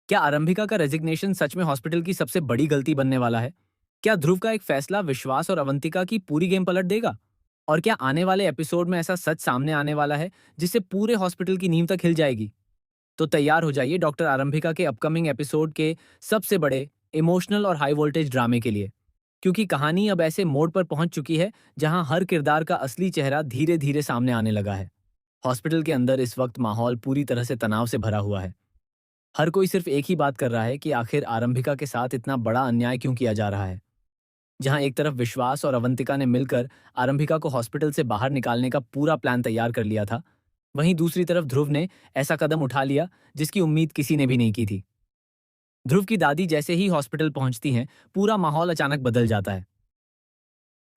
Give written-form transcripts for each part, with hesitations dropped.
क्या आरंभिका का रेजिग्नेशन सच में हॉस्पिटल की सबसे बड़ी गलती बनने वाला है? क्या ध्रुव का एक फैसला विश्वास और अवंतिका की पूरी गेम पलट देगा? और क्या आने वाले एपिसोड में ऐसा सच सामने आने वाला है जिससे पूरे हॉस्पिटल की नींव तक हिल जाएगी? तो तैयार हो जाइए डॉक्टर आरंभिका के अपकमिंग एपिसोड के सबसे बड़े इमोशनल और हाई वोल्टेज ड्रामे के लिए। क्योंकि कहानी अब ऐसे मोड़ पर पहुंच चुकी है जहां हर किरदार का असली चेहरा धीरे धीरे सामने आने लगा है। हॉस्पिटल के अंदर इस वक्त माहौल पूरी तरह से तनाव से भरा हुआ है। हर कोई सिर्फ एक ही बात कर रहा है कि आखिर आरंभिका के साथ इतना बड़ा अन्याय क्यों किया जा रहा है। जहां एक तरफ विश्वास और अवंतिका ने मिलकर आरंभिका को हॉस्पिटल से बाहर निकालने का पूरा प्लान तैयार कर लिया था, वहीं दूसरी तरफ ध्रुव ने ऐसा कदम उठा लिया जिसकी उम्मीद किसी ने भी नहीं की थी। ध्रुव की दादी जैसे ही हॉस्पिटल पहुंचती हैं, पूरा माहौल अचानक बदल जाता है।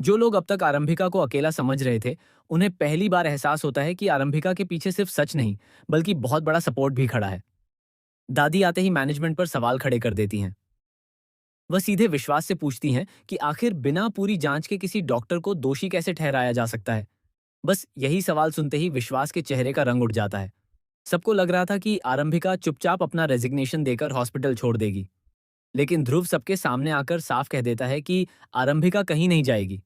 जो लोग अब तक आरंभिका को अकेला समझ रहे थे, उन्हें पहली बार एहसास होता है कि आरंभिका के पीछे सिर्फ सच नहीं, बल्कि बहुत बड़ा सपोर्ट भी खड़ा है। दादी आते ही मैनेजमेंट पर सवाल खड़े कर देती हैं। वह सीधे विश्वास से पूछती हैं कि आखिर बिना पूरी जांच के किसी डॉक्टर को दोषी कैसे ठहराया जा सकता है। बस यही सवाल सुनते ही विश्वास के चेहरे का रंग उड़ जाता है। सबको लग रहा था कि आरंभिका चुपचाप अपना रेजिग्नेशन देकर हॉस्पिटल छोड़ देगी, लेकिन ध्रुव सबके सामने आकर साफ कह देता है कि आरंभिका कहीं नहीं जाएगी।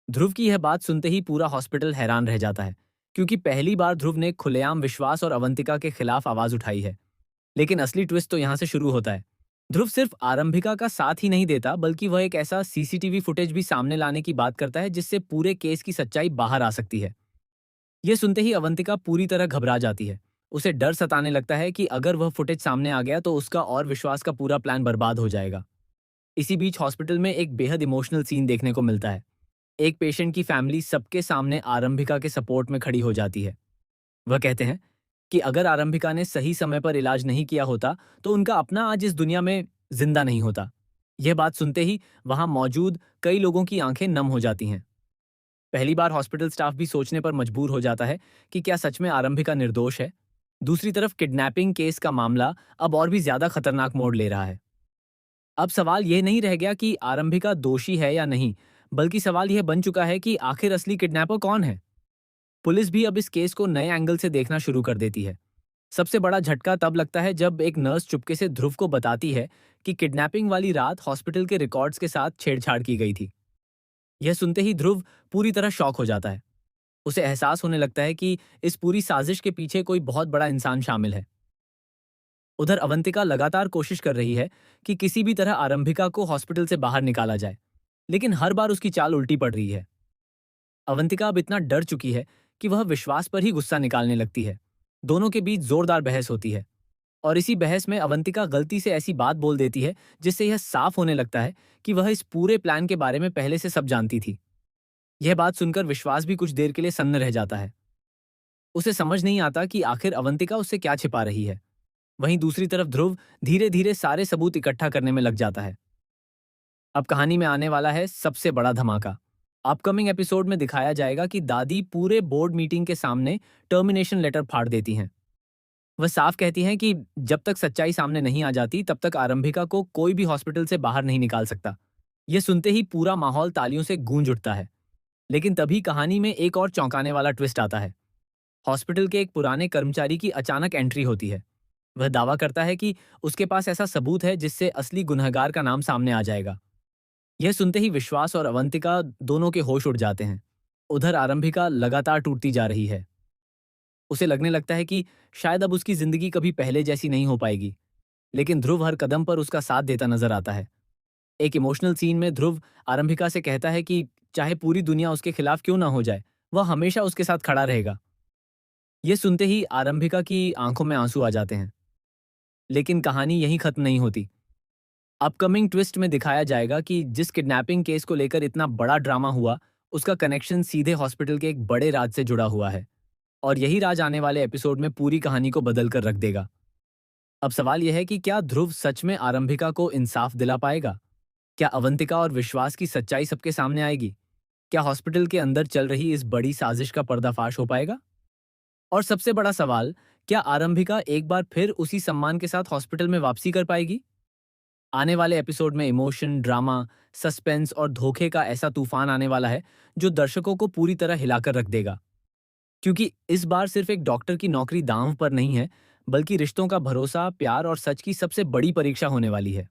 ध्रुव की यह बात सुनते ही पूरा हॉस्पिटल हैरान रह जाता है, क्योंकि पहली बार ध्रुव ने खुलेआम विश्वास और अवंतिका के खिलाफ आवाज उठाई है। लेकिन असली ट्विस्ट तो यहां से शुरू होता है। ध्रुव सिर्फ आरंभिका का साथ ही नहीं देता, बल्कि वह एक ऐसा सीसीटीवी फुटेज भी सामने लाने की बात करता है जिससे पूरे केस की सच्चाई बाहर आ सकती है। यह सुनते ही अवंतिका पूरी तरह घबरा जाती है। उसे डर सताने लगता है कि अगर वह फुटेज सामने आ गया तो उसका और विश्वास का पूरा प्लान बर्बाद हो जाएगा। इसी बीच हॉस्पिटल में एक बेहद इमोशनल सीन देखने को मिलता है। एक पेशेंट की फैमिली सबके सामने आरंभिका के सपोर्ट में खड़ी हो जाती है। वह कहते हैं कि अगर आरंभिका ने सही समय पर इलाज नहीं किया होता तो उनका अपना आज इस दुनिया में जिंदा नहीं होता। यह बात सुनते ही वहां मौजूद कई लोगों की आंखें नम हो जाती हैं। पहली बार हॉस्पिटल स्टाफ भी सोचने पर मजबूर हो जाता है कि क्या सच में आरंभिका निर्दोष है। दूसरी तरफ किडनैपिंग केस का मामला अब और भी ज्यादा खतरनाक मोड़ ले रहा है। अब सवाल यह नहीं रह गया कि आरंभिका दोषी है या नहीं, बल्कि सवाल यह बन चुका है कि आखिर असली किडनैपर कौन है। पुलिस भी अब इस केस को नए एंगल से देखना शुरू कर देती है। सबसे बड़ा झटका तब लगता है जब एक नर्स चुपके से ध्रुव को बताती है कि किडनैपिंग वाली रात हॉस्पिटल के रिकॉर्ड्स के साथ छेड़छाड़ की गई थी। यह सुनते ही ध्रुव पूरी तरह शॉक हो जाता है। उसे एहसास होने लगता है कि इस पूरी साजिश के पीछे कोई बहुत बड़ा इंसान शामिल है। उधर अवंतिका लगातार कोशिश कर रही है कि किसी भी तरह आरंभिका को हॉस्पिटल से बाहर निकाला जाए, लेकिन हर बार उसकी चाल उल्टी पड़ रही है। अवंतिका अब इतना डर चुकी है कि वह विश्वास पर ही गुस्सा निकालने लगती है। दोनों के बीच जोरदार बहस होती है, और इसी बहस में अवंतिका गलती से ऐसी बात बोल देती है जिससे यह साफ होने लगता है कि वह इस पूरे प्लान के बारे में पहले से सब जानती थी। यह बात सुनकर विश्वास भी कुछ देर के लिए सन्न रह जाता है। उसे समझ नहीं आता कि आखिर अवंतिका उससे क्या छिपा रही है। वहीं दूसरी तरफ ध्रुव धीरे धीरे सारे सबूत इकट्ठा करने में लग जाता है। अब कहानी में आने वाला है सबसे बड़ा धमाका। अपकमिंग एपिसोड में दिखाया जाएगा कि दादी पूरे बोर्ड मीटिंग के सामने टर्मिनेशन लेटर फाड़ देती हैं। वह साफ कहती हैं कि जब तक सच्चाई सामने नहीं आ जाती तब तक आरंभिका को कोई भी हॉस्पिटल से बाहर नहीं निकाल सकता। यह सुनते ही पूरा माहौल तालियों से गूंज उठता है। लेकिन तभी कहानी में एक और चौंकाने वाला ट्विस्ट आता है। हॉस्पिटल के एक पुराने कर्मचारी की अचानक एंट्री होती है। वह दावा करता है कि उसके पास ऐसा सबूत है जिससे असली गुनहगार का नाम सामने आ जाएगा। यह सुनते ही विश्वास और अवंतिका दोनों के होश उड़ जाते हैं। उधर आरंभिका लगातार टूटती जा रही है। उसे लगने लगता है कि शायद अब उसकी जिंदगी कभी पहले जैसी नहीं हो पाएगी। लेकिन ध्रुव हर कदम पर उसका साथ देता नजर आता है। एक इमोशनल सीन में ध्रुव आरंभिका से कहता है कि चाहे पूरी दुनिया उसके खिलाफ क्यों ना हो जाए, वह हमेशा उसके साथ खड़ा रहेगा। यह सुनते ही आरंभिका की आंखों में आंसू आ जाते हैं। लेकिन कहानी यहीं खत्म नहीं होती। अपकमिंग ट्विस्ट में दिखाया जाएगा कि जिस किडनैपिंग केस को लेकर इतना बड़ा ड्रामा हुआ, उसका कनेक्शन सीधे हॉस्पिटल के एक बड़े राज से जुड़ा हुआ है। और यही राज आने वाले एपिसोड में पूरी कहानी को बदल कर रख देगा। अब सवाल यह है कि क्या ध्रुव सच में आरंभिका को इंसाफ दिला पाएगा? क्या अवंतिका और विश्वास की सच्चाई सबके सामने आएगी? क्या हॉस्पिटल के अंदर चल रही इस बड़ी साजिश का पर्दाफाश हो पाएगा? और सबसे बड़ा सवाल, क्या आरंभिका एक बार फिर उसी सम्मान के साथ हॉस्पिटल में वापसी कर पाएगी? आने वाले एपिसोड में इमोशन, ड्रामा, सस्पेंस और धोखे का ऐसा तूफान आने वाला है जो दर्शकों को पूरी तरह हिलाकर रख देगा। क्योंकि इस बार सिर्फ एक डॉक्टर की नौकरी दांव पर नहीं है, बल्कि रिश्तों का भरोसा, प्यार और सच की सबसे बड़ी परीक्षा होने वाली है।